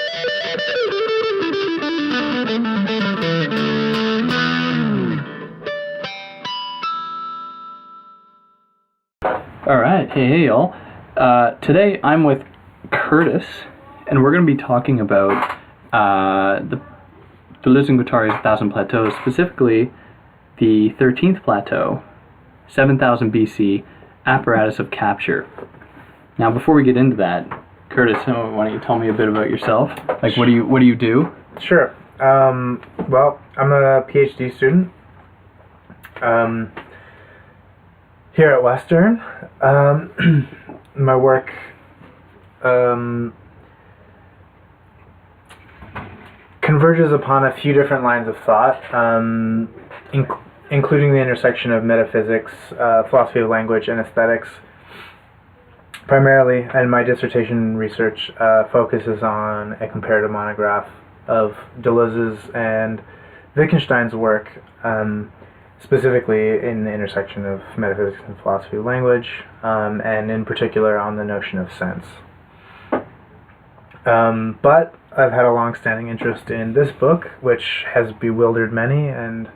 All right, hey y'all. Today I'm with Curtis, and we're going to be talking about the Deleuze and Guattari's 1,000 Plateaus, specifically the 13th plateau, 7,000 BC, Apparatus of Capture. Now, before we get into that, Curtis, why don't you tell me a bit about yourself? Like, what do you do? Sure. Well, I'm a PhD student here at Western. My work converges upon a few different lines of thought, including the intersection of metaphysics, philosophy of language, and aesthetics. Primarily, and my dissertation research focuses on a comparative monograph of Deleuze's and Wittgenstein's work, specifically in the intersection of metaphysics and philosophy of language, and in particular on the notion of sense. But I've had a long-standing interest in this book, which has bewildered many and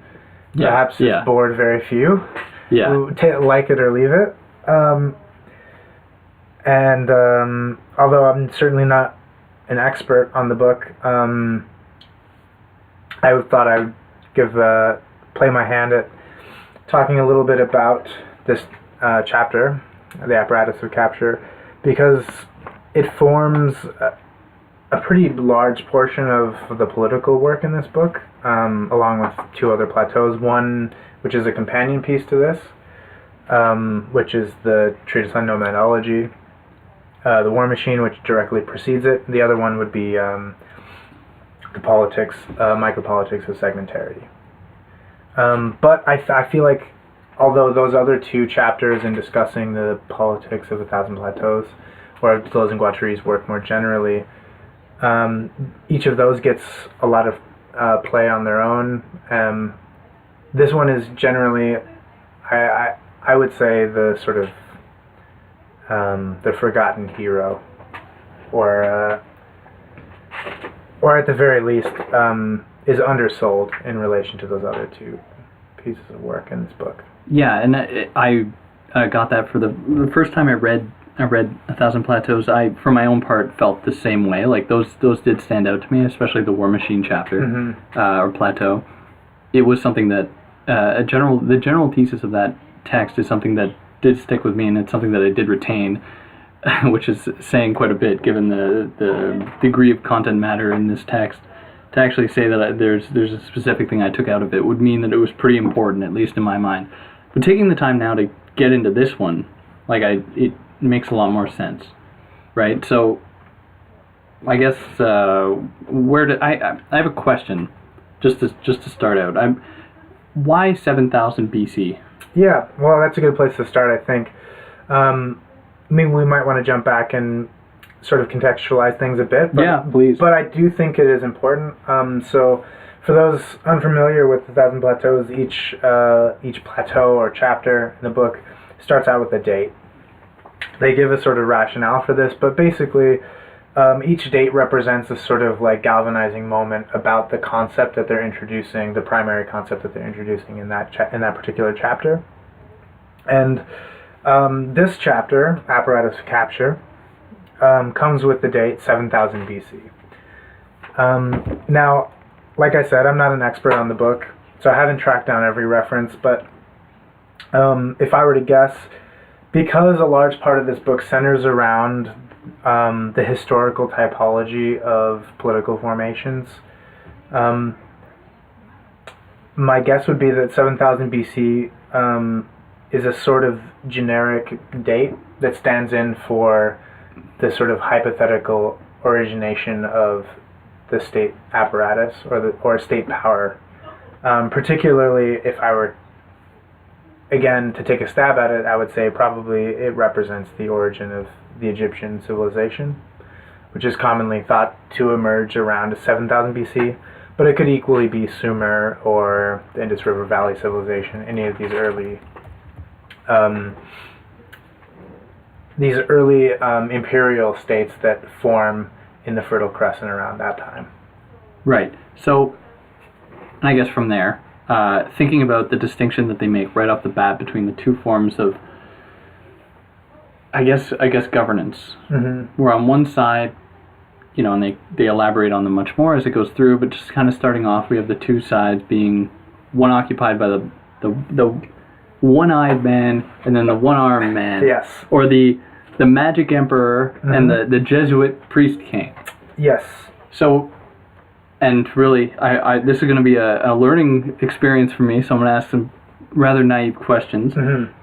perhaps has bored very few who like it or leave it. And although I'm certainly not an expert on the book, I thought I would play my hand at talking a little bit about this chapter, the Apparatus of Capture, because it forms a pretty large portion of the political work in this book, along with two other plateaus. One, which is a companion piece to this, which is the Treatise on Nomadology, the War Machine, which directly precedes it. The other one would be the politics, micropolitics of segmentarity. But I feel like, although those other two chapters in discussing the politics of 1,000 Plateaus, or Deleuze and Guattari's work more generally, each of those gets a lot of play on their own. This one is generally, I would say, the sort of the forgotten hero, or at the very least, is undersold in relation to those other two pieces of work in this book. Yeah, and I got that for the first time I read 1,000 Plateaus. I, for my own part, felt the same way. Like those did stand out to me, especially the War Machine chapter, or plateau. It was something that the general thesis of that text is something that did stick with me, and it's something that I did retain, which is saying quite a bit given the degree of content matter in this text. To actually say that there's a specific thing I took out of it would mean that it was pretty important, at least in my mind. But taking the time now to get into this one, it makes a lot more sense, right? So, I guess I have a question, just to start out. Why 7,000 BC? Yeah, well, that's a good place to start, I think. We might want to jump back and sort of contextualize things a bit. But, yeah, please. But I do think it is important. So for those unfamiliar with 1,000 Plateaus, each plateau or chapter in the book starts out with a date. They give a sort of rationale for this, but basically each date represents a sort of like galvanizing moment about the concept that they're introducing, the primary concept that they're introducing in that particular chapter. And this chapter, Apparatus of Capture, comes with the date 7,000 BC. Now, like I said, I'm not an expert on the book, so I haven't tracked down every reference, but if I were to guess, because a large part of this book centers around the historical typology of political formations, my guess would be that 7,000 BC is a sort of generic date that stands in for the sort of hypothetical origination of the state apparatus or state power. Particularly if I were, again, to take a stab at it, I would say probably it represents the origin of the Egyptian civilization, which is commonly thought to emerge around 7,000 BC, but it could equally be Sumer or the Indus River Valley civilization, any of these early imperial states that form in the Fertile Crescent around that time. Right. So, I guess from there, thinking about the distinction that they make right off the bat between the two forms of, I guess governance, where on one side, and they elaborate on them much more as it goes through, but just kind of starting off, we have the two sides being one occupied by the one-eyed man and then the one-armed man. Yes. Or the magic emperor and the Jesuit priest king. Yes. So, and really, I this is going to be a learning experience for me, so I'm going to ask some rather naive questions.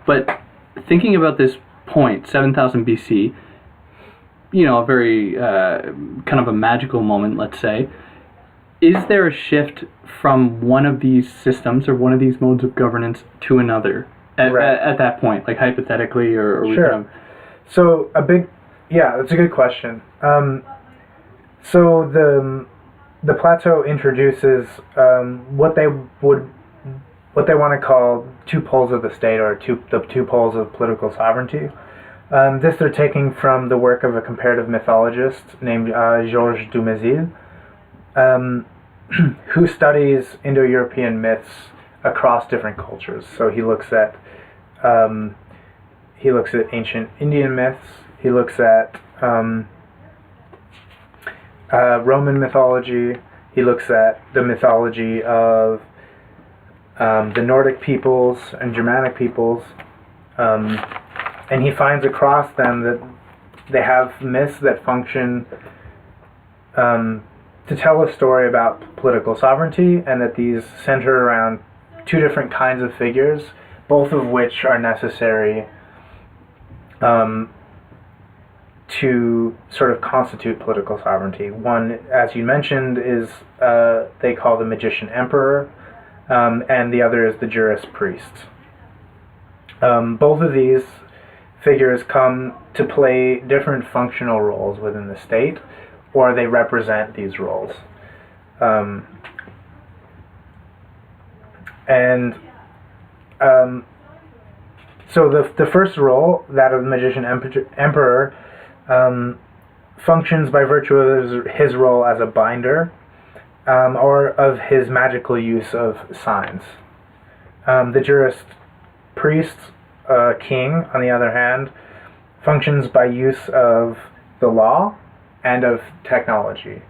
But thinking about this point, 7000 BC, a very kind of a magical moment, let's say, is there a shift from one of these systems or one of these modes of governance to another at that point, like hypothetically, or sure. Kind of... So that's a good question. So the Plateau introduces what they want to call two poles of the state, or the two poles of political sovereignty. This they're taking from the work of a comparative mythologist named Georges Dumézil, who studies Indo-European myths across different cultures. So he looks at ancient Indian myths. He looks at Roman mythology. He looks at the mythology of the Nordic peoples and Germanic peoples, and he finds across them that they have myths that function to tell a story about political sovereignty, and that these center around two different kinds of figures, both of which are necessary to sort of constitute political sovereignty. One, as you mentioned, is they call the magician emperor, and the other is the jurist priest. Both of these figures come to play different functional roles within the state, or they represent these roles. So the first role, that of the magician emperor, functions by virtue of his role as a binder, or of his magical use of signs. The jurist priest, king, on the other hand, functions by use of the law and of technology.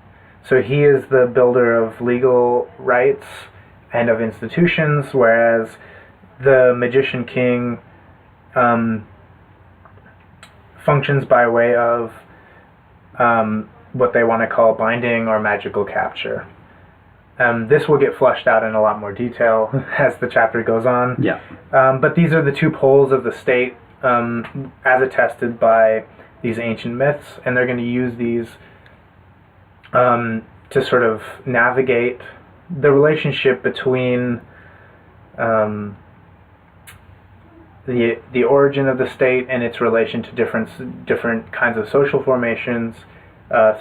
So he is the builder of legal rights and of institutions, whereas the magician king functions by way of what they want to call binding or magical capture. This will get fleshed out in a lot more detail as the chapter goes on. Yeah. But these are the two poles of the state, as attested by these ancient myths, and they're going to use these to sort of navigate the relationship between the origin of the state and its relation to different kinds of social formations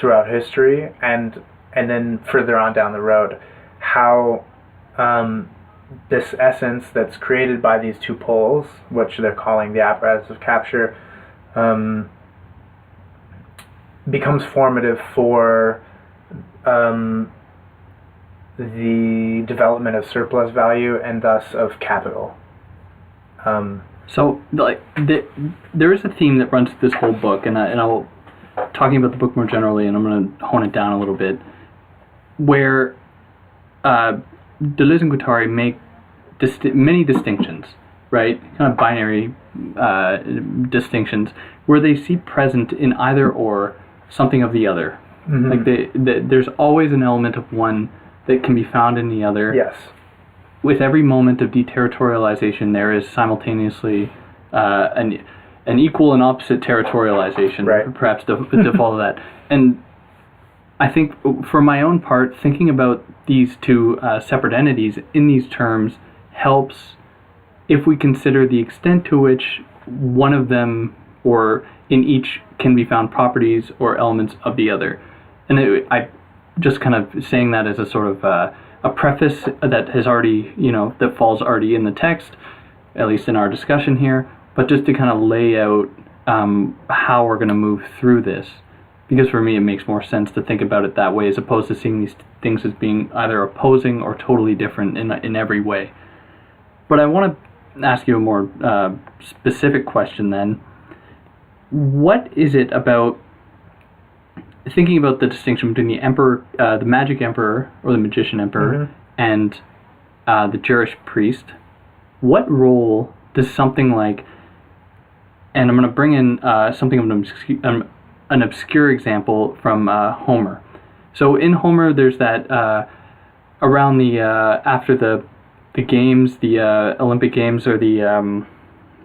throughout history, and then further on down the road, how this essence that's created by these two poles, which they're calling the apparatus of capture, becomes formative for the development of surplus value and thus of capital. So, there is a theme that runs through this whole book, and I'll talking about the book more generally, and I'm going to hone it down a little bit, where Deleuze and Guattari make many distinctions, right? Kind of binary distinctions, where they see present in either or something of the other. Mm-hmm. Like there's always an element of one that can be found in the other. Yes. With every moment of deterritorialization, there is simultaneously an equal and opposite territorialization, right. Perhaps to follow that. And I think, for my own part, thinking about these two separate entities in these terms helps if we consider the extent to which one of them, or in each, can be found properties or elements of the other. And I just kind of saying that as a sort of a preface that has already, that falls already in the text, at least in our discussion here, but just to kind of lay out how we're going to move through this. because for me it makes more sense to think about it that way as opposed to seeing these things as being either opposing or totally different in every way. But I want to ask you a more specific question then. What is it about thinking about the distinction between the emperor, the magic emperor or the magician emperor, and the Jewish priest? What role does something like, and I'm going to bring in something of an obscure example from Homer. So in Homer, there's that around the after the games, the Olympic Games, or the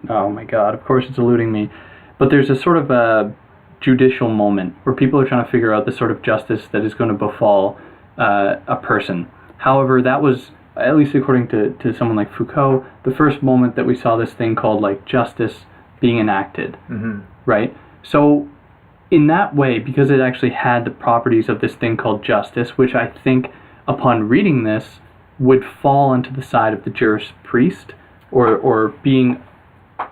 oh my God, of course it's eluding me, but there's a sort of a judicial moment where people are trying to figure out the sort of justice that is going to befall a person. However, that was, at least according to someone like Foucault, the first moment that we saw this thing called like justice being enacted, right? So in that way, because it actually had the properties of this thing called justice, which I think upon reading this would fall into the side of the Jewish priest, or being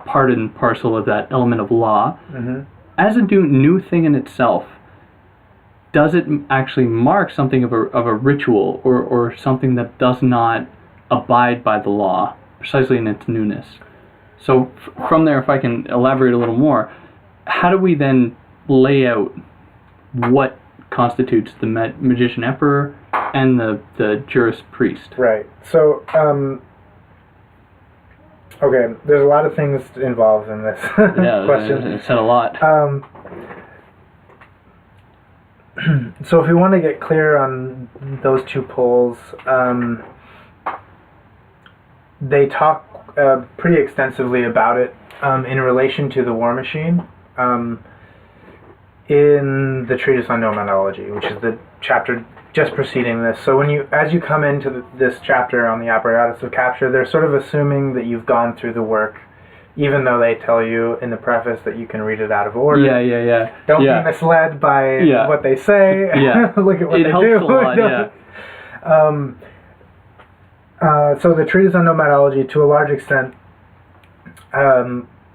part and parcel of that element of law, as a new thing in itself, does it actually mark something of a ritual or something that does not abide by the law, precisely in its newness? So from there, if I can elaborate a little more, how do we then lay out what constitutes the magician emperor and the Jewish priest? Right. So, okay, there's a lot of things involved in this question. It said a lot. So if we want to get clear on those two poles, they talk pretty extensively about it in relation to the war machine in the Treatise on Nomenology, which is the chapter just preceding this. So as you come into this chapter on the apparatus of capture, they're sort of assuming that you've gone through the work, even though they tell you in the preface that you can read it out of order. Yeah. Don't be misled by what they say. Look at what they do. It helps a lot, So the Treatise on Nomenology, to a large extent,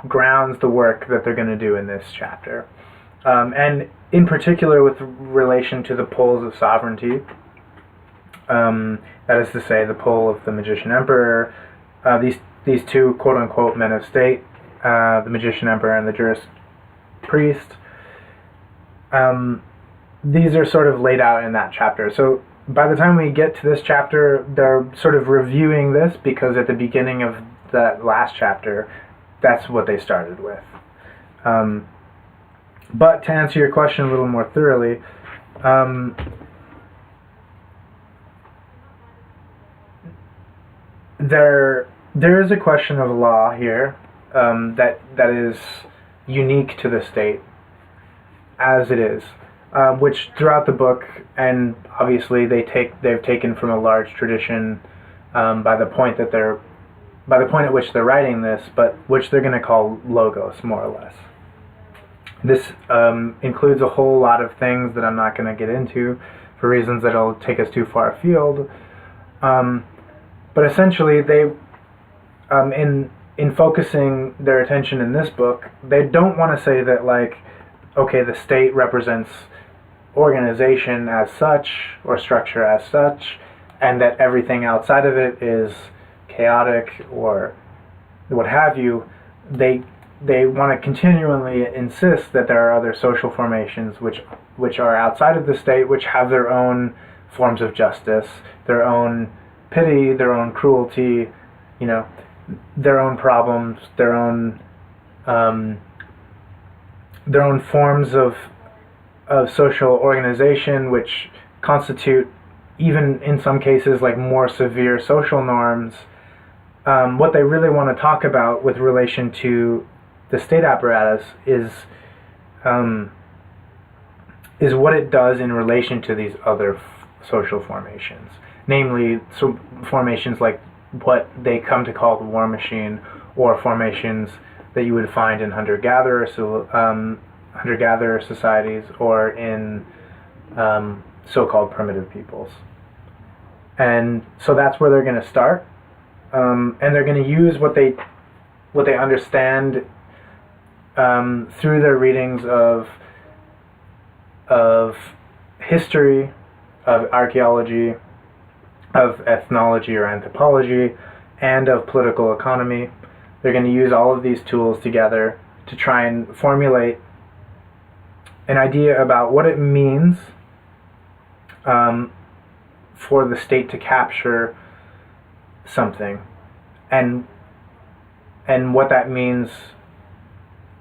grounds the work that they're going to do in this chapter. And in particular with relation to the poles of sovereignty, that is to say, the pole of the magician emperor, these two quote-unquote men of state, the magician emperor and the Jewish priest, these are sort of laid out in that chapter. So by the time we get to this chapter, they're sort of reviewing this because at the beginning of that last chapter, that's what they started with. But to answer your question a little more thoroughly, there is a question of law here that is unique to the state, as it is, which throughout the book, and obviously they've taken from a large tradition by the point at which they're writing this, but which they're going to call logos, more or less. This includes a whole lot of things that I'm not going to get into for reasons that'll take us too far afield. But essentially, they, in focusing their attention in this book, they don't want to say that, like, okay, the state represents organization as such, or structure as such, and that everything outside of it is chaotic or what have you. They want to continually insist that there are other social formations which are outside of the state, which have their own forms of justice, their own pity, their own cruelty, their own problems, their own forms of social organization, which constitute, even in some cases, like more severe social norms. What they really want to talk about with relation to the state apparatus is what it does in relation to these other social formations, namely formations like what they come to call the war machine, or formations that you would find in hunter-gatherer societies, or in so-called primitive peoples. And so that's where they're going to start, and they're going to use what they understand through their readings of of history, of archaeology, of ethnology or anthropology, and of political economy. They're going to use all of these tools together to try and formulate an idea about what it means for the state to capture something, and what that means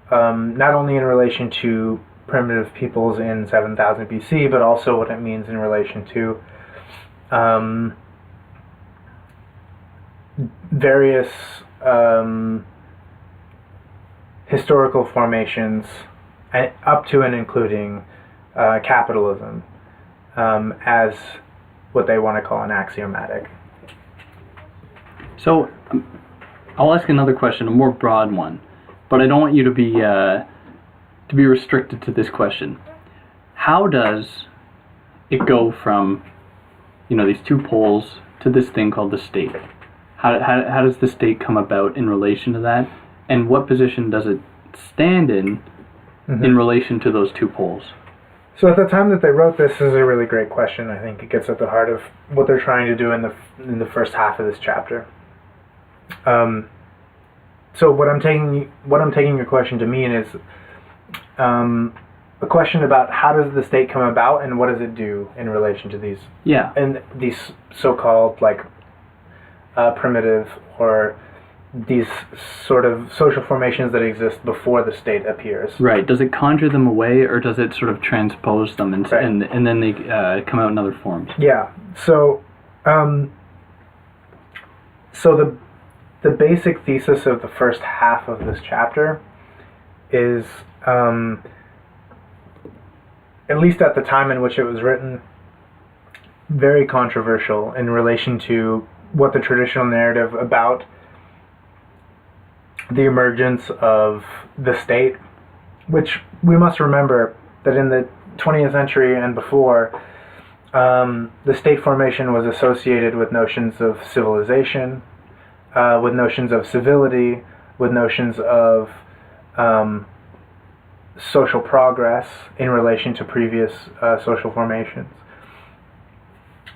not only in relation to primitive peoples in 7000 BC, but also what it means in relation to various historical formations, up to and including capitalism, as what they want to call an axiomatic. So, I'll ask another question, a more broad one, but I don't want you to be restricted to this question. How does it go from, these two poles to this thing called the state? How does the state come about in relation to that, and what position does it stand in relation to those two poles? So at the time that they wrote this is a really great question. I think it gets at the heart of what they're trying to do in the first half of this chapter. So what I'm taking your question to mean is a question about how does the state come about and what does it do in relation to these and these so-called primitive or these sort of social formations that exist before the state appears. Right. Does it conjure them away, or does it sort of transpose them and then they come out in other forms? Yeah. So the basic thesis of the first half of this chapter is, at least at the time in which it was written, very controversial in relation to what the traditional narrative about the emergence of the state, which we must remember that in the 20th century and before, the state formation was associated with notions of civilization, with notions of civility, with notions of social progress in relation to previous social formations.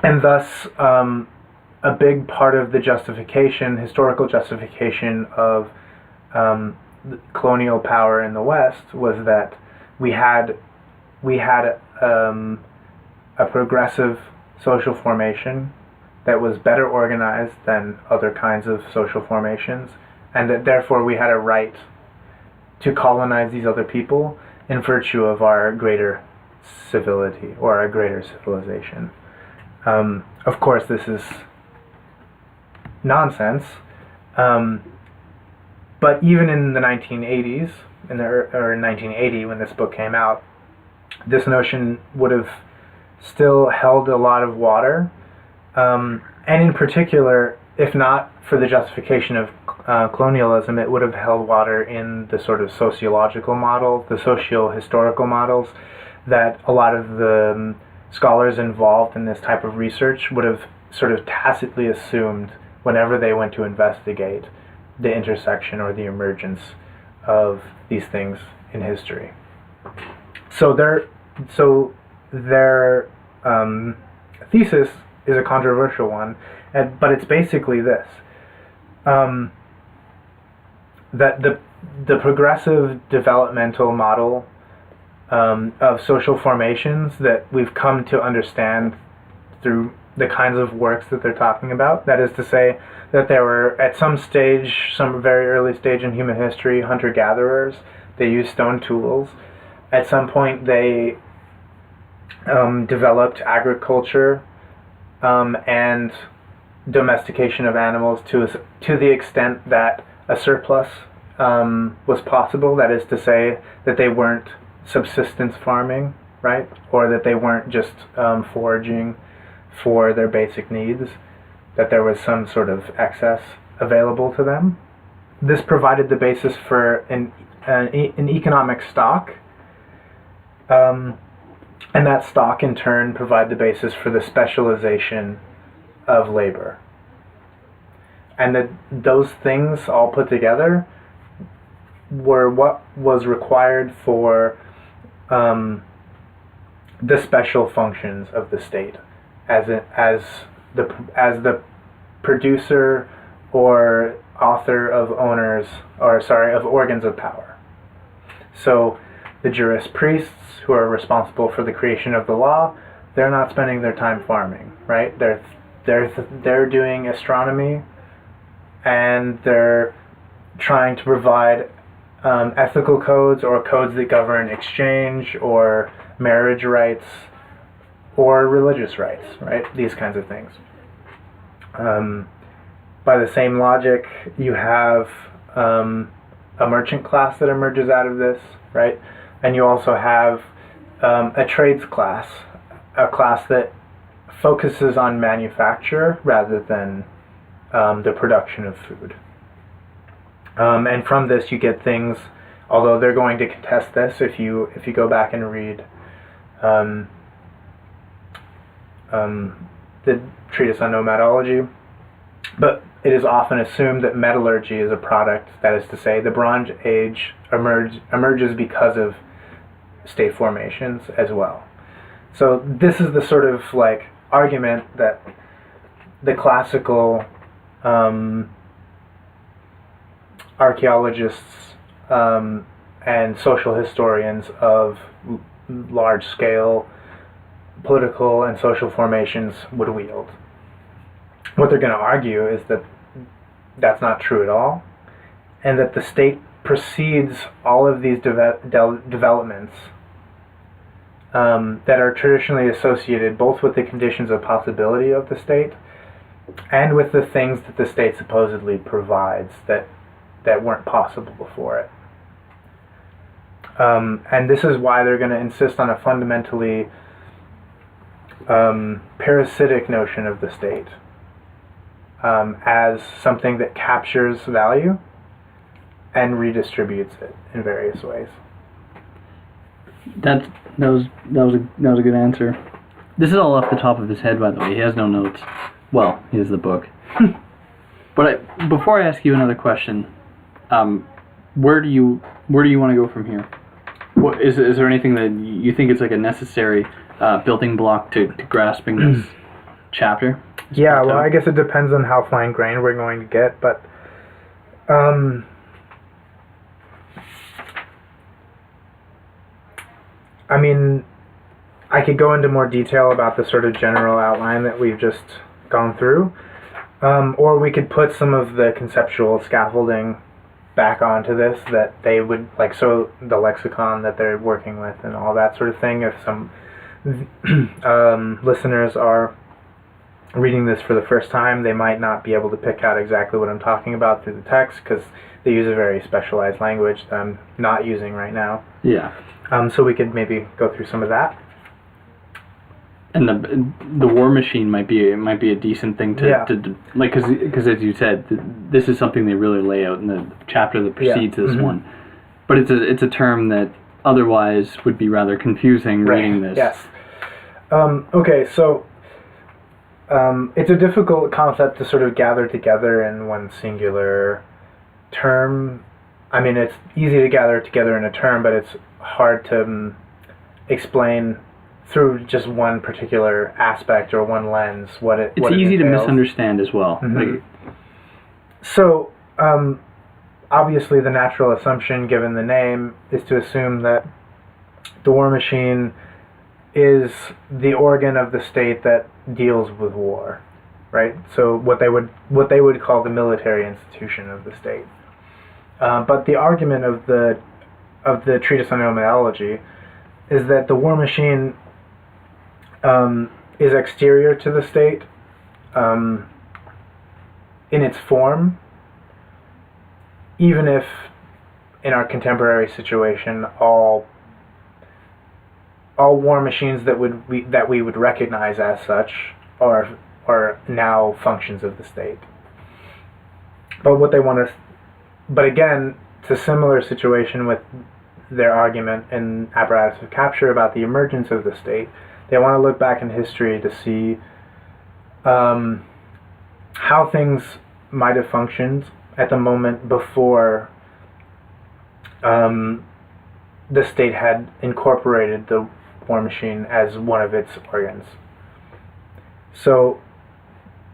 And thus, a big part of the historical justification of colonial power in the West was that we had a progressive social formation that was better organized than other kinds of social formations, and that therefore we had a right to colonize these other people in virtue of our greater civility or our greater civilization. Of course, this is nonsense, but even in the 1980s, or in 1980 when this book came out, this notion would have still held a lot of water, and in particular, if not for the justification of colonialism, it would have held water in the sort of sociological model, the socio-historical models that a lot of the scholars involved in this type of research would have sort of tacitly assumed whenever they went to investigate the intersection or the emergence of these things in history. So their thesis is a controversial one, but it's basically this: that the progressive developmental model of social formations that we've come to understand through the kinds of works that they're talking about, that is to say, that there were at some very early stage in human history, hunter-gatherers. They used stone tools. At some point, they developed agriculture and domestication of animals to the extent that a surplus was possible. That is to say, that they weren't subsistence farming, right? Or that they weren't just foraging for their basic needs, that there was some sort of excess available to them. This provided the basis for an economic stock, and that stock in turn provided the basis for the specialization of labor. And that those things all put together were what was required for the special functions of the state as the producer or author of of organs of power. So the jurist priests who are responsible for the creation of the law, they're not spending their time farming, right? They're doing astronomy, and they're trying to provide ethical codes or codes that govern exchange or marriage rights or religious rights, right? These kinds of things. By the same logic, you have a merchant class that emerges out of this, right? And you also have a trades class, a class that focuses on manufacture rather than the production of food. And from this you get things, although they're going to contest this if you go back and read the treatise on nomadology, but it is often assumed that metallurgy is a product, that is to say, the Bronze Age emerges because of state formations as well. So this is the sort of like argument that the classical archaeologists and social historians of large-scale political and social formations would wield. What they're going to argue is that that's not true at all, and that the state precedes all of these developments that are traditionally associated both with the conditions of possibility of the state and with the things that the state supposedly provides that weren't possible before it. And this is why they're going to insist on a fundamentally parasitic notion of the state as something that captures value and redistributes it in various ways. That was a good answer. This is all off the top of his head, by the way. He has no notes. Well, he has the book. But before I ask you another question, where do you want to go from here? What, is there anything that you think is like a necessary building block to grasping this chapter? Yeah, well, I guess it depends on how fine-grained we're going to get, but I mean, I could go into more detail about the sort of general outline that we've just gone through, or we could put some of the conceptual scaffolding back onto this that they would, like, so the lexicon that they're working with and all that sort of thing. If some listeners are reading this for the first time, they might not be able to pick out exactly what I'm talking about through the text because they use a very specialized language that I'm not using right now. Yeah. So we could maybe go through some of that. And the war machine might be a decent thing to like, because as you said, this is something they really lay out in the chapter that precedes this one. But it's a term that otherwise would be rather confusing reading this. Yes. Okay, so it's a difficult concept to sort of gather together in one singular term. I mean, it's easy to gather it together in a term, but it's hard to explain through just one particular aspect or one lens what it easy to entails. Misunderstand as well. Like, so obviously the natural assumption given the name is to assume that the war machine is the organ of the state that deals with war, right? So what they would call the military institution of the state. But the argument of the treatise on nomadology is that the war machine is exterior to the state in its form, even if in our contemporary situation all war machines that we would recognize as such are now functions of the state. But what they want to, but again, it's a similar situation with their argument in Apparatus of Capture about the emergence of the state. They want to look back in history to see how things might have functioned at the moment before the state had incorporated the war machine as one of its organs. So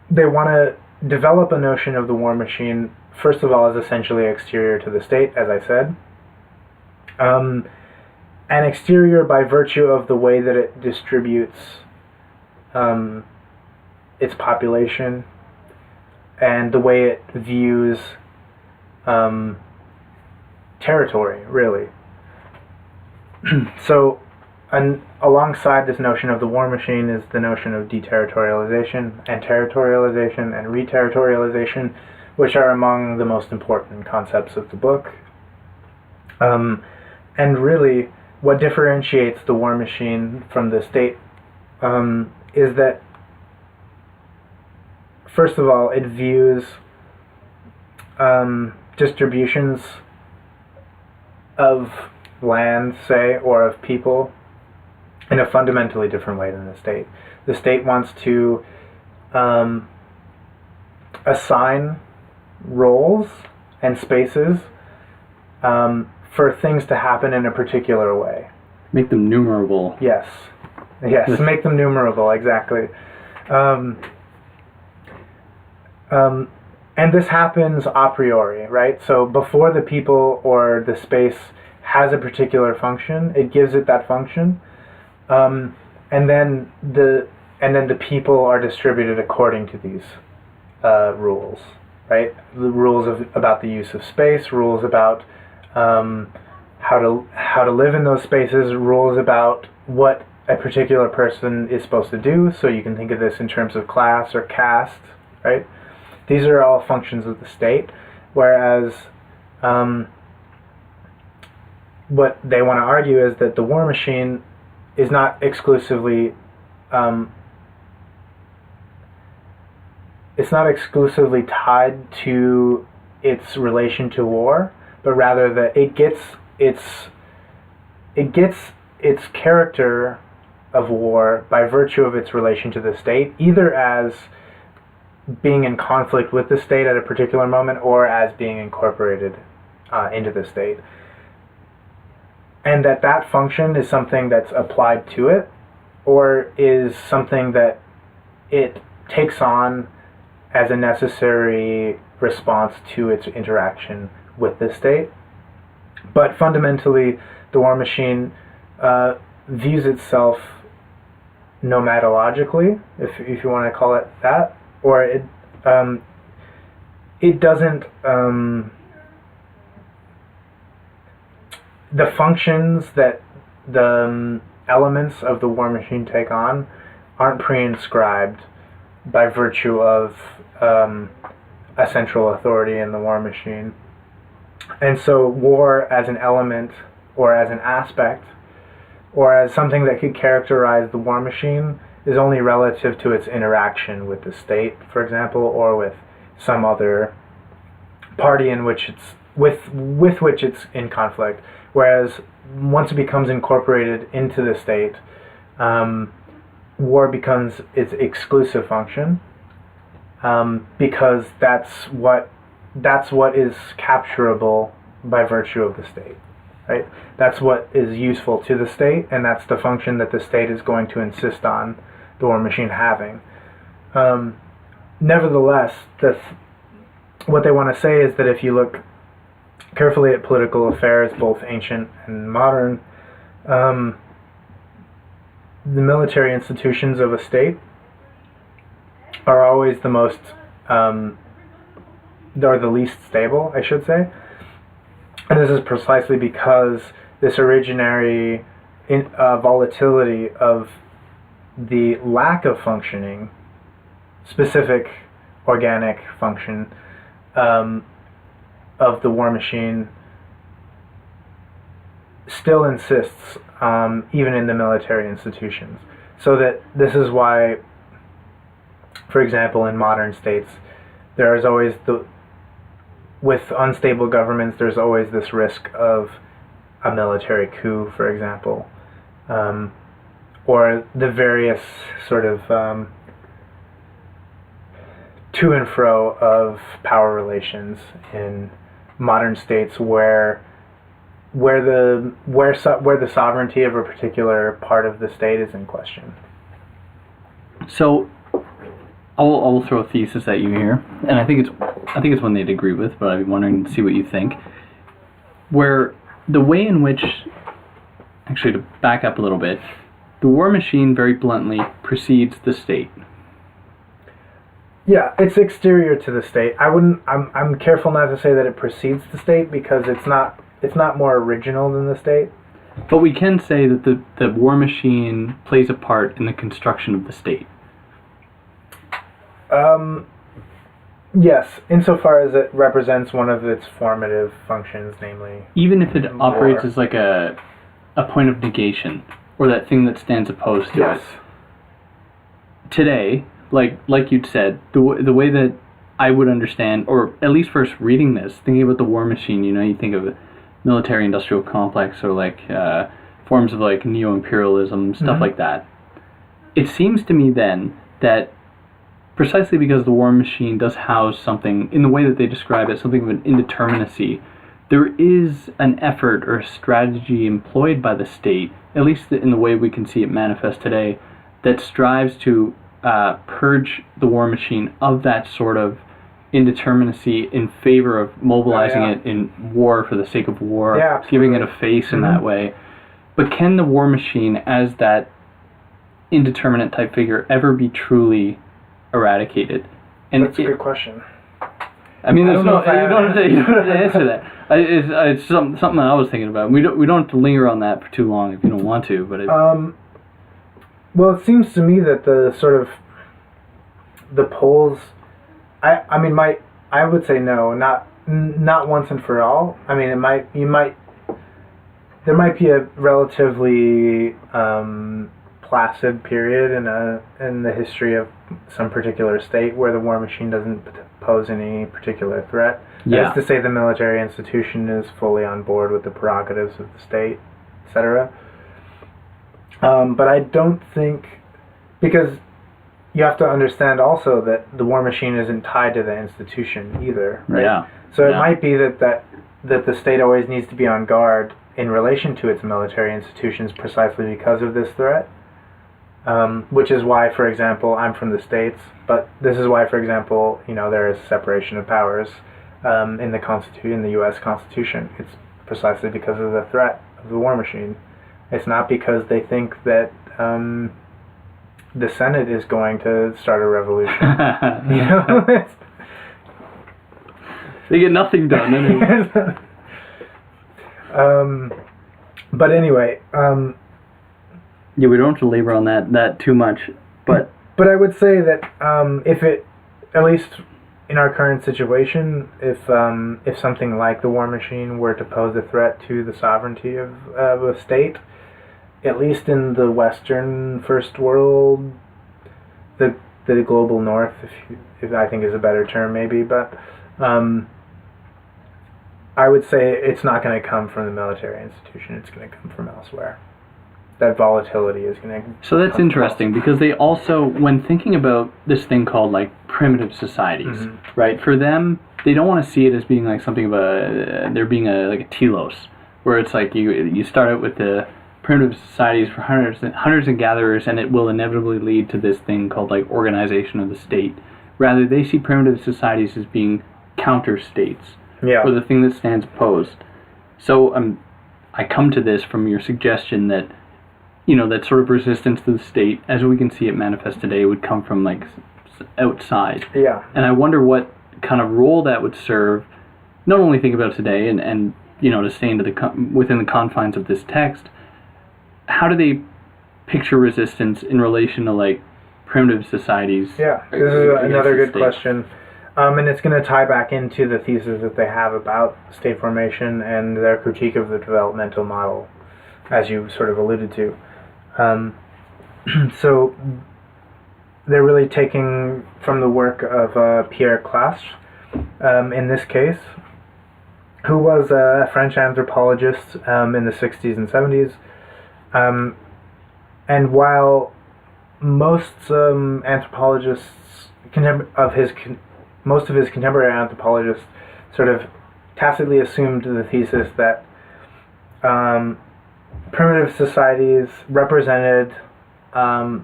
they want to develop a notion of the war machine, first of all, as essentially exterior to the state, as I said. An exterior by virtue of the way that it distributes its population and the way it views territory, really. So, alongside this notion of the war machine is the notion of deterritorialization and territorialization and reterritorialization, which are among the most important concepts of the book. And really, what differentiates the war machine from the state is that, first of all, it views distributions of land, say, or of people in a fundamentally different way than the state. The state wants to assign roles and spaces for things to happen in a particular way. Make them numerable. Yes, make them numerable, exactly. And this happens a priori, right? So before the people or the space has a particular function, it gives it that function, and then the people are distributed according to these rules, right? The rules about the use of space, rules about how to live in those spaces, rules about what a particular person is supposed to do. So you can think of this in terms of class or caste, right? These are all functions of the state, whereas what they want to argue is that the war machine is not exclusively tied to its relation to war, but rather that it gets its character of war by virtue of its relation to the state, either as being in conflict with the state at a particular moment or as being incorporated into the state. And that function is something that's applied to it, or is something that it takes on as a necessary response to its interaction with the state. But fundamentally, the war machine views itself nomadologically, if you want to call it that, or it doesn't, the functions that the elements of the war machine take on aren't pre-inscribed by virtue of a central authority in the war machine. And so war as an element, or as an aspect, or as something that could characterize the war machine is only relative to its interaction with the state, for example, or with some other party in which it's with which it's in conflict. Whereas once it becomes incorporated into the state, war becomes its exclusive function, because that's what is capturable by virtue of the state. Right? That's what is useful to the state, and that's the function that the state is going to insist on the war machine having. Nevertheless, what they want to say is that if you look carefully at political affairs, both ancient and modern, the military institutions of a state are always the most, or the least stable, I should say. And this is precisely because this originary volatility of the lack of functioning, specific organic function of the war machine still insists, even in the military institutions. So that this is why, for example, in modern states, there is always with unstable governments, there's always this risk of a military coup, for example, or the various sort of to and fro of power relations in modern states where where the sovereignty of a particular part of the state is in question. So, I'll throw a thesis at you here, and I think it's one they'd agree with, but I'd be wondering to see what you think. Where the way in which, actually, to back up a little bit, the war machine very bluntly precedes the state. Yeah, it's exterior to the state. I'm careful not to say that it precedes the state because it's not more original than the state. But we can say that the war machine plays a part in the construction of the state. Yes, insofar as it represents one of its formative functions, namely... Even if it operates as like a point of negation, or that thing that stands opposed to it. Today, like you'd said, the way that I would understand, or at least first reading this, thinking about the war machine, you think of a military-industrial complex, or like forms of like neo-imperialism, stuff like that. It seems to me then that precisely because the war machine does house something, in the way that they describe it, something of an indeterminacy, there is an effort or a strategy employed by the state, at least in the way we can see it manifest today, that strives to purge the war machine of that sort of indeterminacy in favor of mobilizing it in war for the sake of war, giving it a face in that way. But can the war machine, as that indeterminate type figure, ever be truly eradicated? And that's a good question. I mean, there's you don't have to answer that. It's something I was thinking about. We don't have to linger on that for too long if you don't want to. But well, it seems to me that the sort of the poles. I would say no, not once and for all. I mean, there might be a relatively placid period in the history of some particular state where the war machine doesn't pose any particular threat. That is to say, the military institution is fully on board with the prerogatives of the state, etc. But I don't think, because you have to understand also that the war machine isn't tied to the institution either, right? Yeah. So it might be that the state always needs to be on guard in relation to its military institutions precisely because of this threat. Which is why, for example, I'm from the States, but this is why, for example, there is separation of powers in the U.S. Constitution. It's precisely because of the threat of the war machine. It's not because they think that the Senate is going to start a revolution. They get nothing done anyway. But anyway. Yeah, we don't have to labor on that too much, but I would say that if it, at least in our current situation, if something like the war machine were to pose a threat to the sovereignty of a state, at least in the Western First World, the global North, if I think is a better term maybe, but I would say it's not going to come from the military institution. It's going to come from elsewhere. That volatility is going to... So that's interesting, because they also, when thinking about this thing called like primitive societies, right? For them, they don't want to see it as being like something of there being like a telos, where it's like you start out with the primitive societies for hunters and gatherers, and it will inevitably lead to this thing called like organization of the state. Rather, they see primitive societies as being counter states, or the thing that stands opposed. So I come to this from your suggestion that that sort of resistance to the state, as we can see it manifest today, would come from like outside. Yeah. And I wonder what kind of role that would serve. Not only think about today, and to stay within the confines of this text. How do they picture resistance in relation to like primitive societies? Yeah, this is another good question, and it's going to tie back into the thesis that they have about state formation and their critique of the developmental model, as you sort of alluded to. So they're really taking from the work of Pierre Classe, in this case, who was a French anthropologist in the 60s and 70s. And while most anthropologists, most of his contemporary anthropologists sort of tacitly assumed the thesis that primitive societies represented a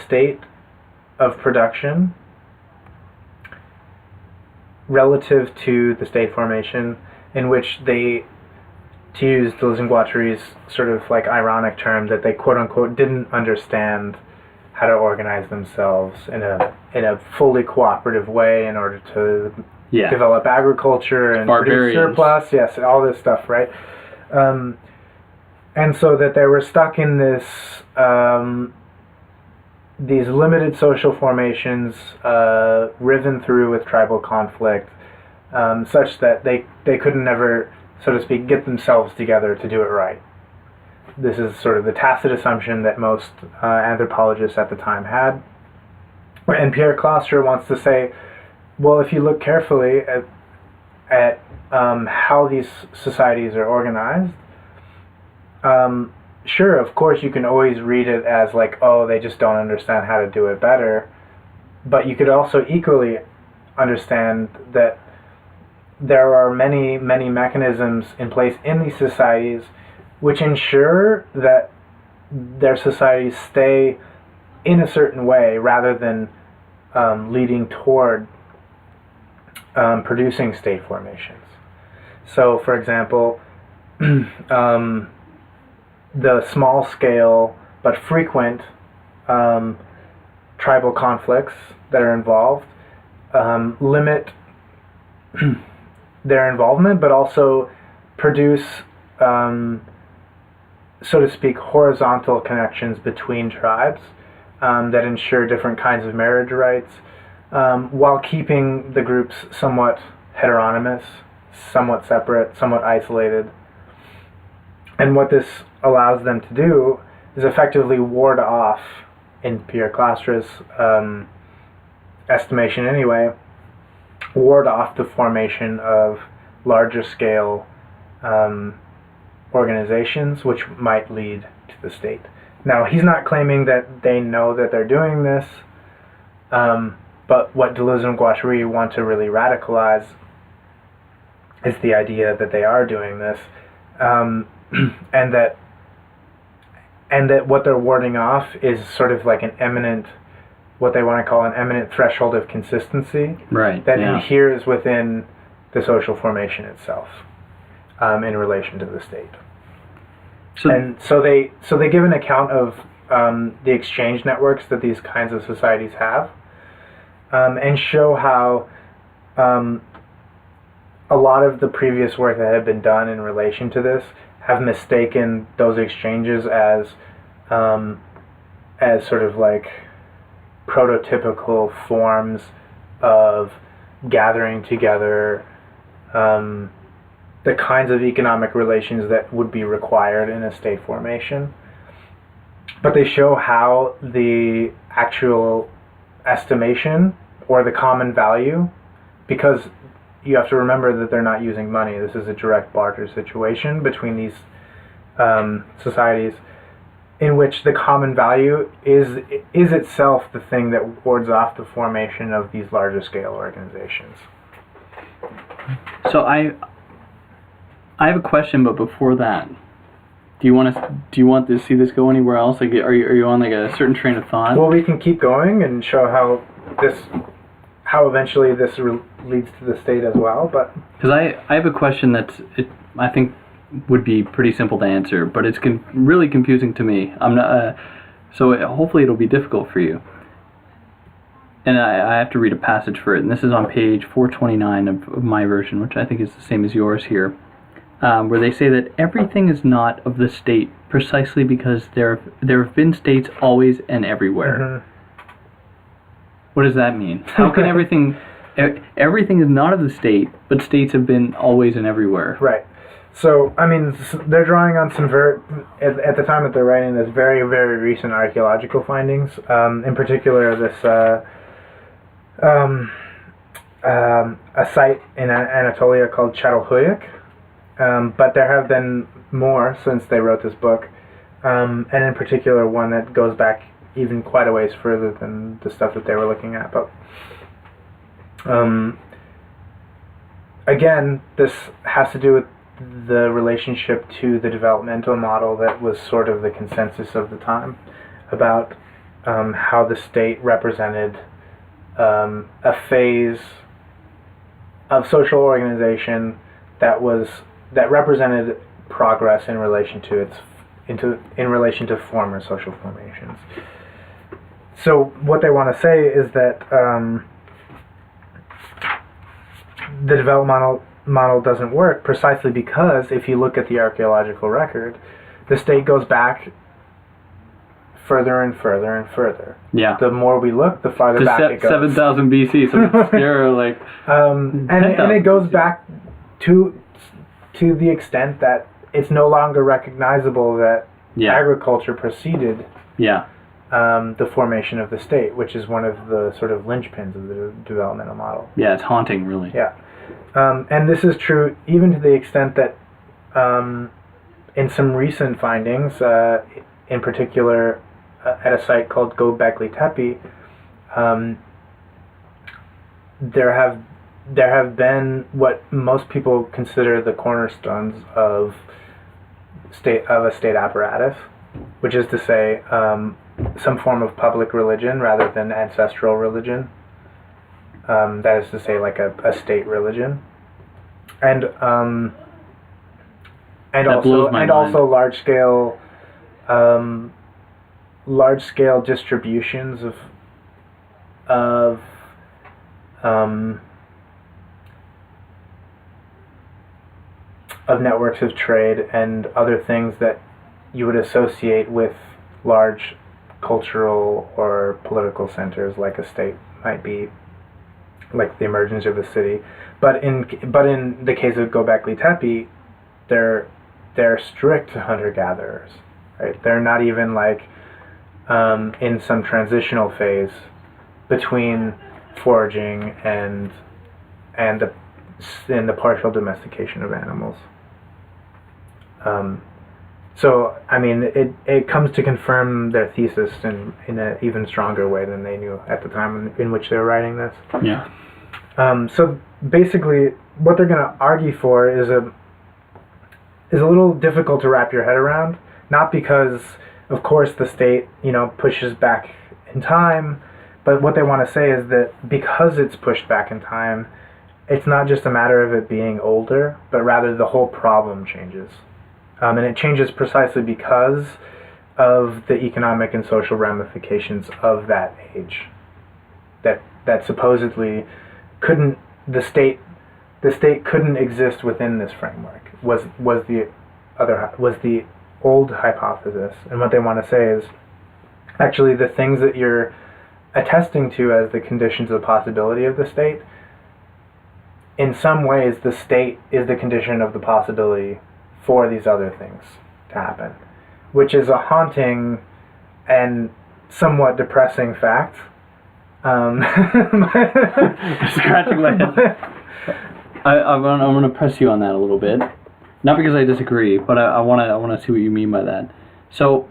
state of production relative to the state formation, in which they, to use Deleuze and Guattari's sort of like ironic term, that they quote unquote didn't understand how to organize themselves in a fully cooperative way in order to develop agriculture and produce surplus. Yes, all this stuff, right? And so that they were stuck in this these limited social formations, riven through with tribal conflict, such that they couldn't never, so to speak, get themselves together to do it right. This is sort of the tacit assumption that most anthropologists at the time had. And Pierre Clastre wants to say, well, if you look carefully at how these societies are organized, sure, of course, you can always read it as like, oh, they just don't understand how to do it better. But you could also equally understand that there are many, many mechanisms in place in these societies which ensure that their societies stay in a certain way rather than leading toward producing state formations. So, for example, the small scale but frequent tribal conflicts that are involved limit their involvement, but also produce, so to speak, horizontal connections between tribes that ensure different kinds of marriage rights, while keeping the groups somewhat heteronymous, somewhat separate, somewhat isolated. And what this allows them to do is effectively ward off, in Pierre Clastre's estimation anyway, ward off the formation of larger scale organizations which might lead to the state. Now, he's not claiming that they know that they're doing this, but what Deleuze and Guattari want to really radicalize is the idea that they are doing this, and that what they're warding off is sort of like an eminent, what they want to call an eminent threshold of consistency, right? That inheres within the social formation itself, in relation to the state. So they give an account of the exchange networks that these kinds of societies have, and show how a lot of the previous work that had been done in relation to this have mistaken those exchanges as sort of like prototypical forms of gathering together the kinds of economic relations that would be required in a state formation. But they show how the actual estimation or the common value, because you have to remember that they're not using money. This is a direct barter situation between these societies, in which the common value is itself the thing that wards off the formation of these larger scale organizations. So I have a question, but before that, do you want to see this go anywhere else? Like, are you on like a certain train of thought? Well, we can keep going and show how eventually this leads to the state as well. But because I have a question I think would be pretty simple to answer, but it's really confusing to me. I'm not. So hopefully it'll be difficult for you. And I have to read a passage for it, and this is on page 429 of my version, which I think is the same as yours here. Where they say that everything is not of the state precisely because there have been states always and everywhere. Mm-hmm. What does that mean? How can everything is not of the state, but states have been always and everywhere? Right. So, I mean, they're drawing on some at the time that they're writing this, very, very recent archaeological findings. In particular, this a site in Anatolia called Çatalhöyük. But there have been more since they wrote this book, and in particular one that goes back even quite a ways further than the stuff that they were looking at. But again, this has to do with the relationship to the developmental model that was sort of the consensus of the time about how the state represented a phase of social organization that represented progress in relation to former social formations. So what they want to say is that the developmental model doesn't work precisely because if you look at the archaeological record, the state goes back further and further and further. Yeah. The more we look, the farther back it goes. 7,000 BC, so they're like... and it goes back to the extent that it's no longer recognizable that agriculture preceded the formation of the state, which is one of the sort of linchpins of the developmental model. Yeah, it's haunting, really. Yeah. And this is true even to the extent that in some recent findings, in particular at a site called Göbekli Tepe, there have been what most people consider the cornerstones of a state apparatus, which is to say some form of public religion rather than ancestral religion. That is to say, like a state religion, and also large scale distributions of networks of trade and other things that you would associate with large cultural or political centers, like a state might be, like the emergence of a city. But in the case of Göbekli Tepe, they're strict hunter-gatherers, right? They're not even like in some transitional phase between foraging and the partial domestication of animals. So, I mean, it comes to confirm their thesis in an even stronger way than they knew at the time in which they were writing this. Yeah. So basically, what they're going to argue for is a little difficult to wrap your head around. Not because, of course, the state, pushes back in time, but what they want to say is that because it's pushed back in time, it's not just a matter of it being older, but rather the whole problem changes. And it changes precisely because of the economic and social ramifications of that age. That supposedly the state couldn't exist within this framework. Was the old hypothesis. And what they want to say is actually the things that you're attesting to as the conditions of possibility of the state, in some ways the state is the condition of the possibility for these other things to happen, which is a haunting and somewhat depressing fact. Scratching my head. I'm gonna press you on that a little bit, not because I disagree, but I wanna see what you mean by that. So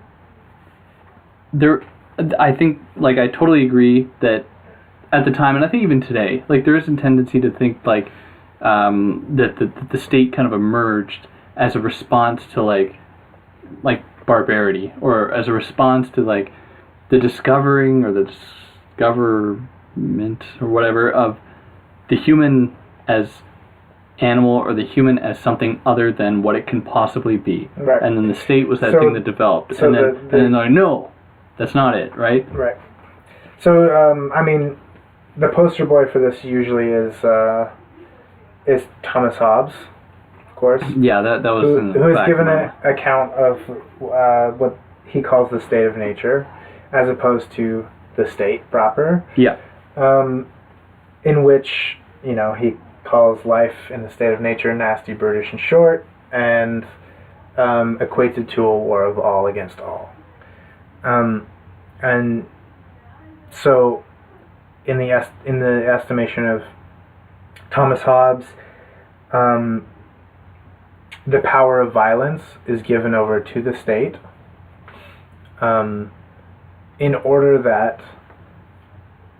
I think, like, I totally agree that at the time, and I think even today, like, there is a tendency to think like that the state kind of emerged as a response to like barbarity, or as a response to like the discovering or the discoverment or whatever of the human as animal, or the human as something other than what it can possibly be. Right. And then the state was that thing that developed. So and then they're like, no, that's not it, right? Right. So, I mean, the poster boy for this usually is Thomas Hobbes, of course. Yeah, that was who has given an account of what he calls the state of nature, as opposed to the state proper. Yeah. In which, he calls life in the state of nature nasty, brutish, and short, and equates it to a war of all against all. And so, in the estimation of Thomas Hobbes, the power of violence is given over to the state in order that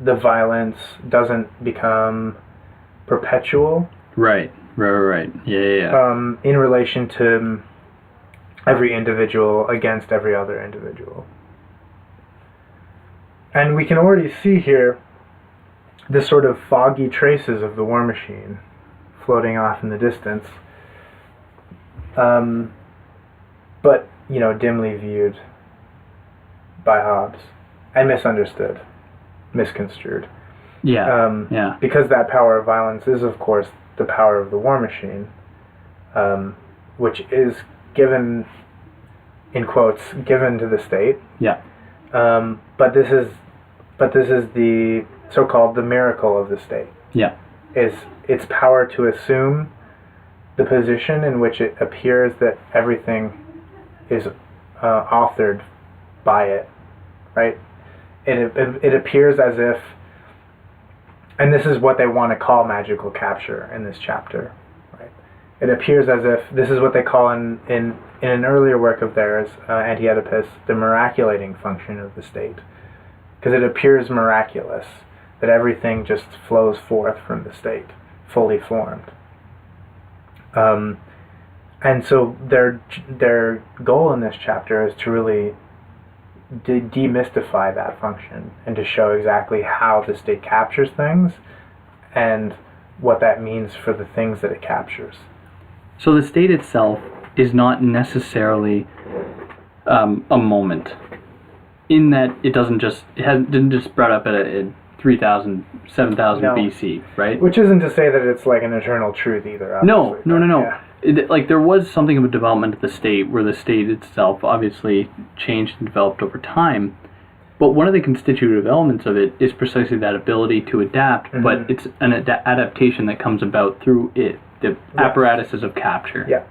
the violence doesn't become perpetual. Right. Right. Yeah. In relation to every individual against every other individual. And we can already see here the sort of foggy traces of the war machine floating off in the distance, but, dimly viewed by Hobbes and misunderstood, misconstrued. Yeah. Because that power of violence is, of course, the power of the war machine, which is given, in quotes, given to the state. Yeah. But this is the so-called the miracle of the state. Yeah. Is its power to assume the position in which it appears that everything is authored by it, right? It appears as if, and this is what they want to call magical capture in this chapter, right? It appears as if this is what they call in an earlier work of theirs, Anti-Oedipus, the miraculating function of the state, because it appears miraculous that everything just flows forth from the state, fully formed. And so their goal in this chapter is to really demystify that function and to show exactly how the state captures things and what that means for the things that it captures. So the state itself is not necessarily a moment, in that it didn't just sprout up at 3,000, 7,000 No. BC, right? Which isn't to say that it's like an eternal truth either, obviously. No. Yeah. There was something of a development of the state, where the state itself obviously changed and developed over time. But one of the constitutive elements of it is precisely that ability to adapt, but it's an adaptation that comes about through the apparatuses of capture. Yeah.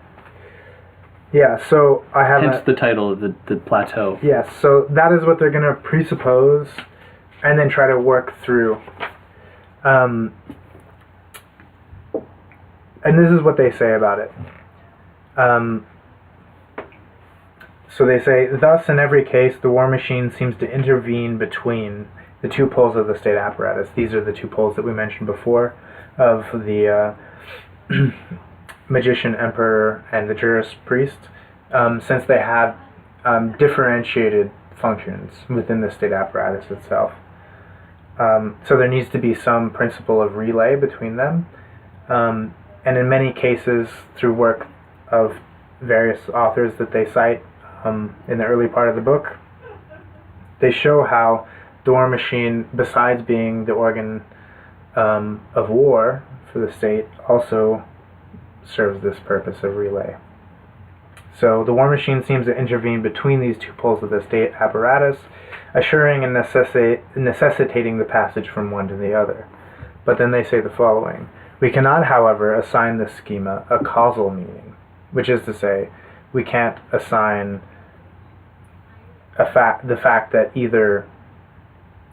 Yeah, so I have Hence the title of the Plateau. Yes, so that is what they're going to presuppose and then try to work through. And this is what they say about it. So they say, thus in every case, the war machine seems to intervene between the two poles of the state apparatus. These are the two poles that we mentioned before, of the magician emperor and the jurist priest, since they have differentiated functions within the state apparatus itself. So there needs to be some principle of relay between them. And in many cases, through work of various authors that they cite in the early part of the book, they show how the war machine, besides being the organ of war for the state, also serves this purpose of relay. So the war machine seems to intervene between these two poles of the state apparatus, assuring and necessitating the passage from one to the other. But then they say the following: we cannot, however, assign this schema a causal meaning, which is to say, we can't assign the fact that either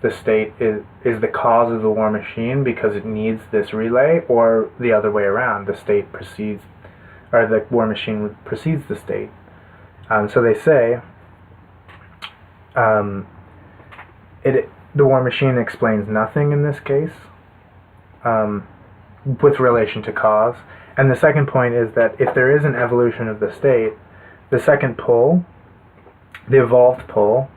the state is the cause of the war machine because it needs this relay, or the other way around, the state precedes, or the war machine precedes the state. So they say the war machine explains nothing in this case with relation to cause. And the second point is that if there is an evolution of the state, the second pole, the evolved pole,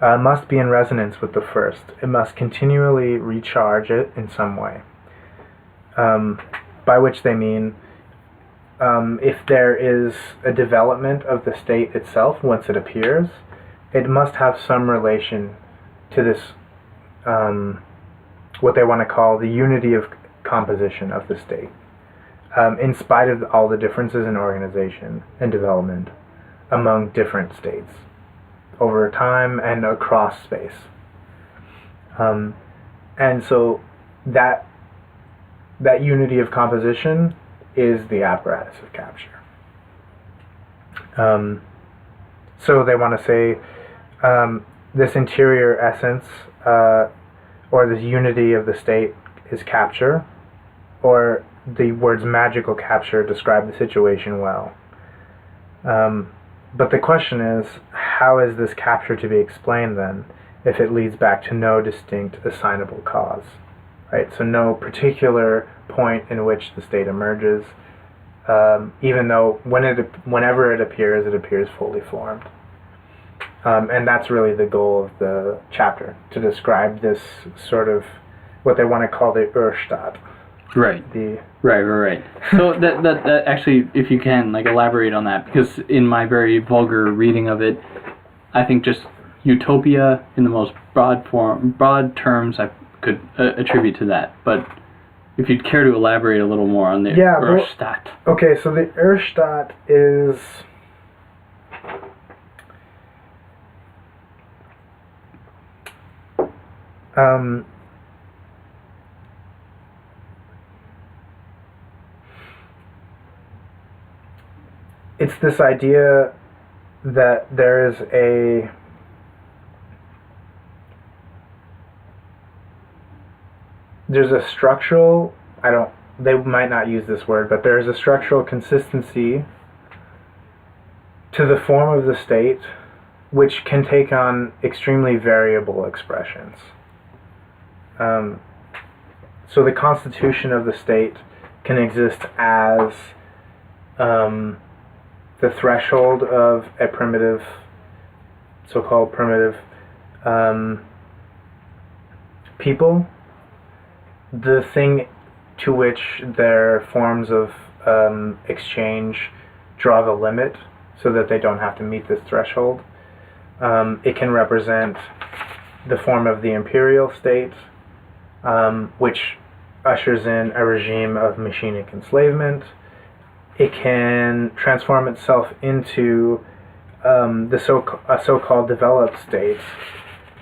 must be in resonance with the first. It must continually recharge it in some way. By which they mean, if there is a development of the state itself once it appears, it must have some relation to this, what they want to call the unity of composition of the state, in spite of all the differences in organization and development among different states over time and across space. And so that unity of composition is the apparatus of capture. So they want to say this interior essence, or this unity of the state, is capture, or the words magical capture describe the situation well. But the question is, how is this capture to be explained then, if it leads back to no distinct assignable cause? Right? So no particular point in which the state emerges, even though whenever it appears fully formed. And that's really the goal of the chapter, to describe this sort of what they want to call the Urstadt. Right. Right. So that actually, if you can, like, elaborate on that, because in my very vulgar reading of it, I think just utopia in the most broad terms I could attribute to that. But if you'd care to elaborate a little more on the Urstadt. Okay, so the Urstadt is... it's this idea that there's a structural, they might not use this word, but there's a structural consistency to the form of the state which can take on extremely variable expressions. So the constitution of the state can exist as the threshold of a primitive, so-called primitive people, the thing to which their forms of exchange draw the limit so that they don't have to meet this threshold. It can represent the form of the imperial state, which ushers in a regime of machinic enslavement. It can transform itself into a so-called developed state.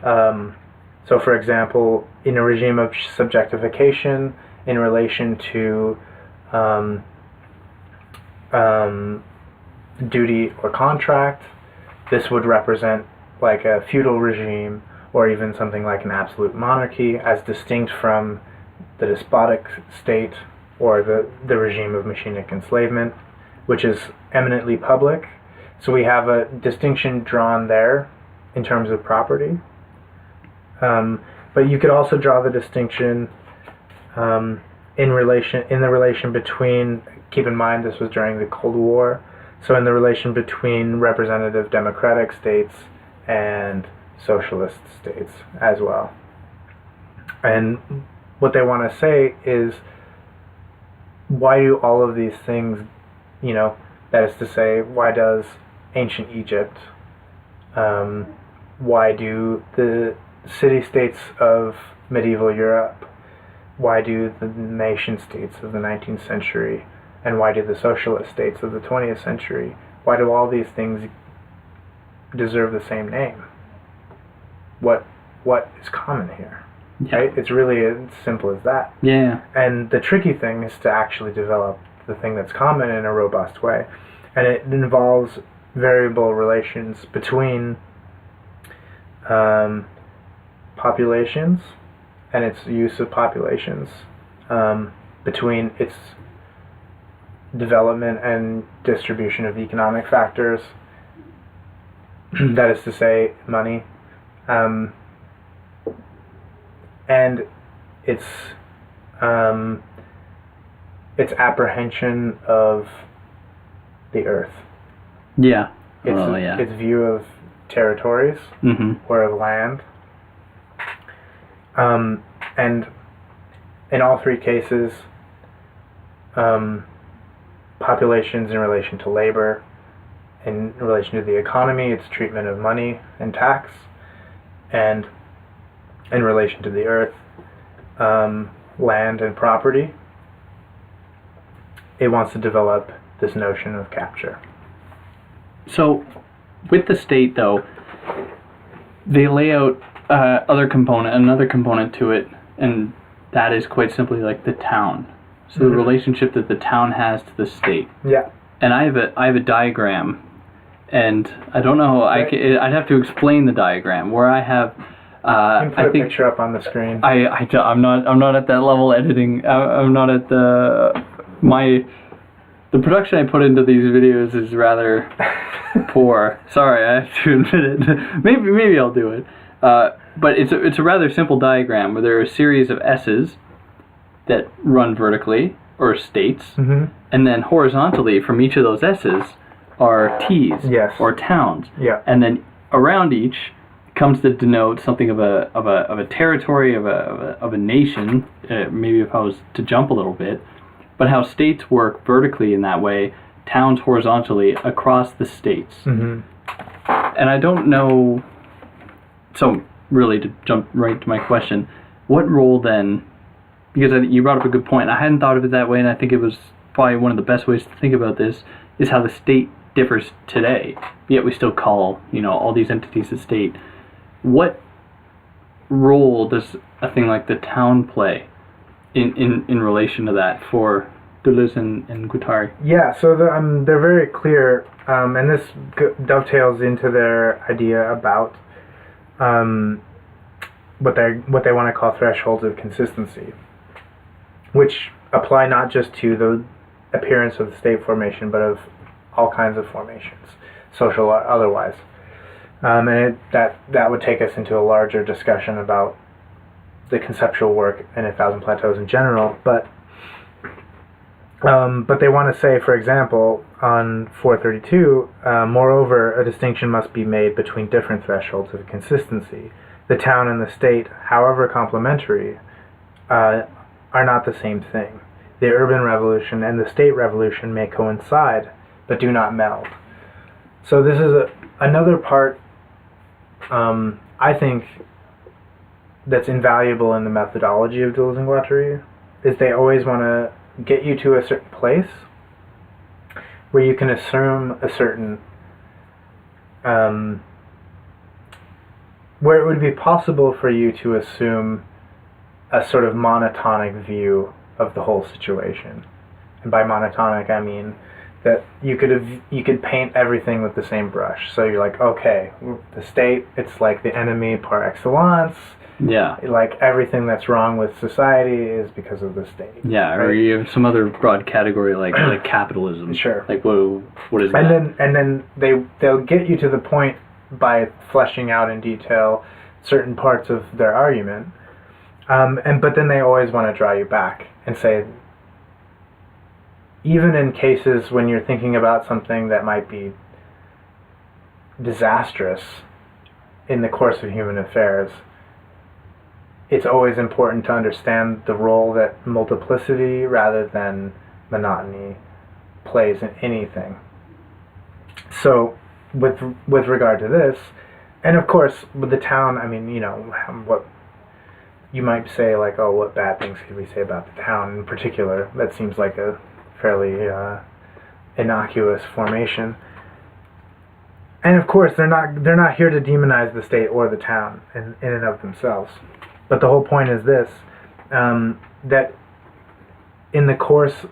So, for example, in a regime of subjectification in relation to duty or contract, this would represent like a feudal regime, or even something like an absolute monarchy, as distinct from the despotic state or the regime of machinic enslavement, which is eminently public. So we have a distinction drawn there in terms of property. But you could also draw the distinction in the relation between, keep in mind this was during the Cold War, so in the relation between representative democratic states and socialist states as well. And what they want to say is, why do all of these things, that is to say, why does ancient Egypt, why do the city-states of medieval Europe, why do the nation-states of the 19th century, and why do the socialist states of the 20th century, why do all these things deserve the same name? What is common here? Yeah. Right? It's really as simple as that. Yeah. And the tricky thing is to actually develop the thing that's common in a robust way. And it involves variable relations between populations and its use of populations, between its development and distribution of economic factors, that is to say, money, and its apprehension of the earth. Yeah. Its view of territories, or of land. And in all three cases, populations in relation to labor, in relation to the economy, its treatment of money and tax, and in relation to the earth, land and property, it wants to develop this notion of capture. So, with the state, though, they lay out another component to it, and that is quite simply like the town. So the relationship that the town has to the state. Yeah. And I have a diagram, and I don't know. Right. I'd have to explain the diagram where I have. You can put a picture up on the screen. I'm not at that level editing. I'm not at the production I put into these videos is rather poor. Sorry, I have to admit it. Maybe I'll do it. But it's a rather simple diagram where there are a series of S's that run vertically, or states, Mm-hmm. and then horizontally from each of those S's are T's, Yes. or towns, Yeah. and then around each comes to denote something of a territory, of a nation. Maybe if I was to jump a little bit, but how states work vertically in that way, towns horizontally across the states. Mm-hmm. And I don't know. So really, to jump right to my question, what role then? Because you brought up a good point. I hadn't thought of it that way, and I think it was probably one of the best ways to think about this is how the state differs today. Yet we still call all these entities the state. What role does a thing like the town play in relation to that for Deleuze and Guattari? Yeah, so they're very clear, and this dovetails into their idea about what they want to call thresholds of consistency, which apply not just to the appearance of the state formation, but of all kinds of formations, social or otherwise. And that would take us into a larger discussion about the conceptual work in 1,000 Plateaus in general, but they want to say, for example, on 432, moreover, a distinction must be made between different thresholds of consistency. The town and the state, however complementary, are not the same thing. The urban revolution and the state revolution may coincide, but do not meld. So this is another part, I think, that's invaluable in the methodology of Deleuze and Guattari, is they always want to get you to a certain place where you can assume a certain, where it would be possible for you to assume a sort of monotonic view of the whole situation. And by monotonic, I mean that you could paint everything with the same brush. So you're like, okay, the state, it's like the enemy par excellence. Yeah. Like everything that's wrong with society is because of the state. Yeah, right? Or you have some other broad category like capitalism. Sure. Like what is and that? Then they'll get you to the point by fleshing out in detail certain parts of their argument. But then they always want to draw you back and say, even in cases when you're thinking about something that might be disastrous in the course of human affairs, it's always important to understand the role that multiplicity rather than monotony plays in anything. So with regard to this, and of course with the town, I mean, what you might say, like, oh, what bad things could we say about the town in particular? That seems like a fairly innocuous formation. And of course, they're not here to demonize the state or the town in and of themselves. But the whole point is this, that in the course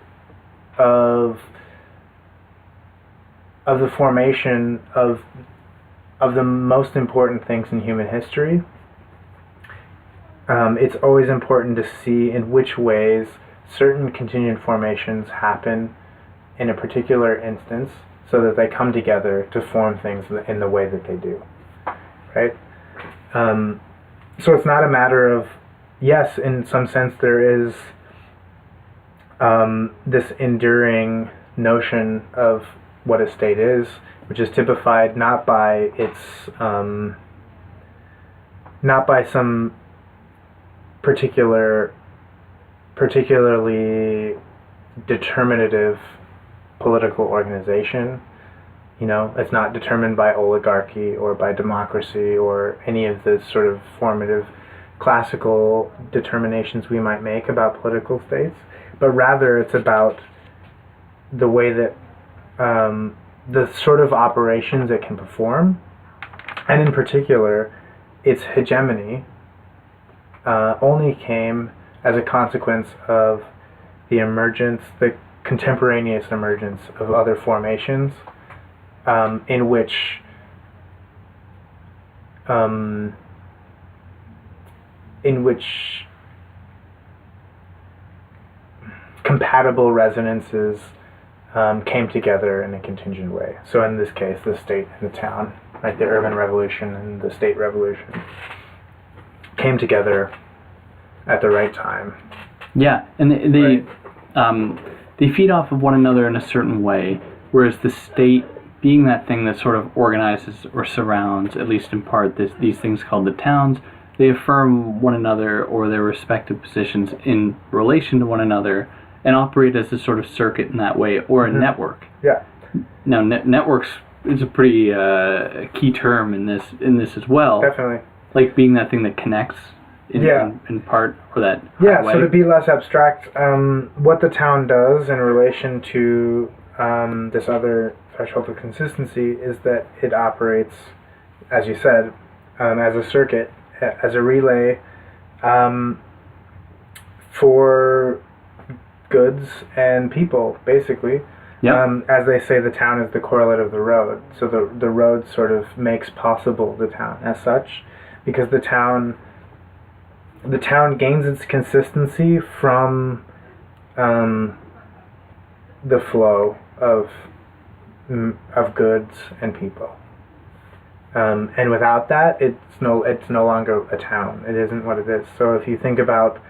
of the formation of the most important things in human history, it's always important to see in which ways certain contingent formations happen in a particular instance so that they come together to form things in the way that they do, right? So it's not a matter of, yes, in some sense there is this enduring notion of what a state is, which is typified not by its, not by some particularly determinative political organization. It's not determined by oligarchy or by democracy or any of the sort of formative classical determinations we might make about political states, but rather it's about the way that the sort of operations it can perform, and in particular its hegemony only came as a consequence of the contemporaneous emergence of other formations in which compatible resonances came together in a contingent way. So in this case, the state and the town, like the urban revolution and the state revolution, came together at the right time. Yeah, and they feed off of one another in a certain way, whereas the state, being that thing that sort of organizes or surrounds, at least in part, these things called the towns, they affirm one another or their respective positions in relation to one another and operate as a sort of circuit in that way, or a network. Yeah. Now, networks is a pretty key term in this as well. Definitely. Like being that thing that connects in part, or that Yeah, way. so to be less abstract, what the town does in relation to this other threshold of consistency is that it operates, as you said, as a circuit, as a relay for goods and people, basically. Yep. As they say, the town is the correlate of the road. So the road sort of makes possible the town as such, because the town gains its consistency from the flow of goods and people. And without that, it's no longer a town. It isn't what it is. So if you think about,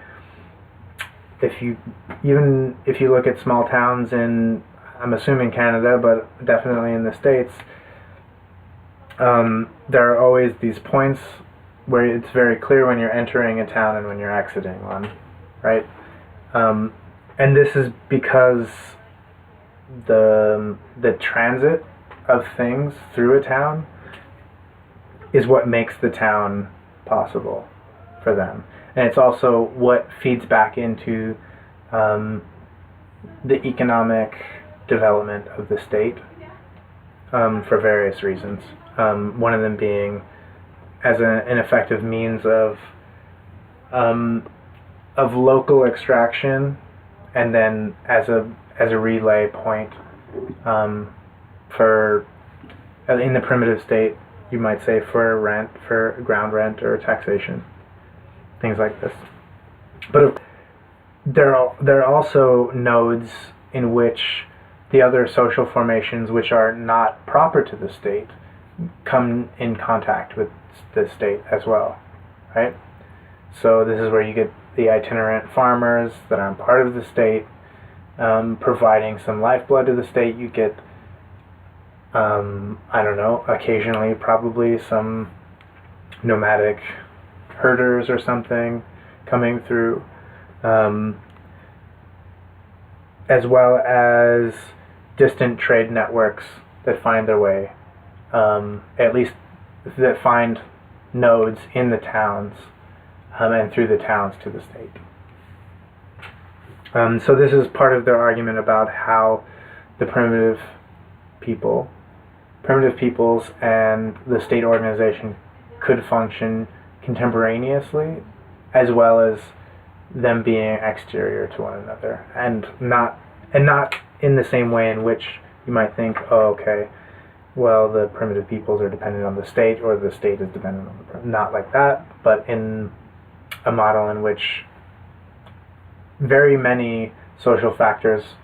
if you look at small towns in, I'm assuming Canada, but definitely in the States, there are always these points where it's very clear when you're entering a town and when you're exiting one, right? And this is because the transit of things through a town is what makes the town possible for them. And it's also what feeds back into the economic development of the state for various reasons. One of them being as an effective means of local extraction, and then as a relay point for, in the primitive state, you might say, for rent, for ground rent or taxation, things like this. But there are also nodes in which the other social formations, which are not proper to the state, come in contact with the state as well, right? So this is where you get the itinerant farmers that aren't part of the state, providing some lifeblood to the state. You get, I don't know, occasionally probably some nomadic herders or something coming through, as well as distant trade networks that find their way, at least that find nodes in the towns, and through the towns to the state. So this is part of their argument about how the primitive peoples and the state organization could function contemporaneously, as well as them being exterior to one another, and not in the same way in which you might think, oh, okay, well, the primitive peoples are dependent on the state, or the state is dependent on the not like that, but in a model in which very many social factors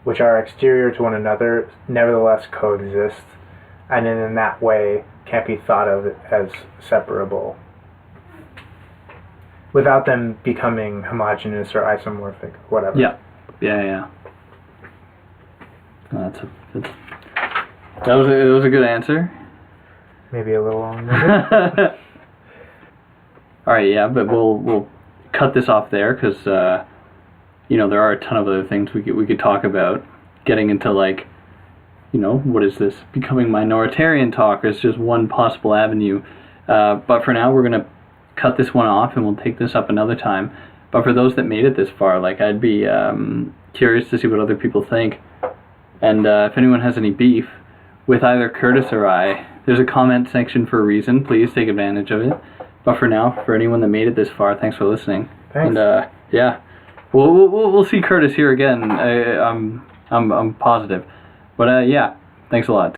which are exterior to one another nevertheless coexist, and in that way can't be thought of as separable without them becoming homogeneous or isomorphic, whatever. Yeah. That was a good answer. Maybe a little long. All right, yeah, but we'll cut this off there, because there are a ton of other things we could talk about. Getting into, like, what is this? Becoming minoritarian talk is just one possible avenue. But for now, we're gonna cut this one off, and we'll take this up another time. But for those that made it this far, like, I'd be curious to see what other people think. And if anyone has any beef with either Curtis or I, there's a comment section for a reason. Please take advantage of it. But for now, for anyone that made it this far, thanks for listening. Thanks. And yeah, we'll see Curtis here again. I'm positive. But yeah, thanks a lot.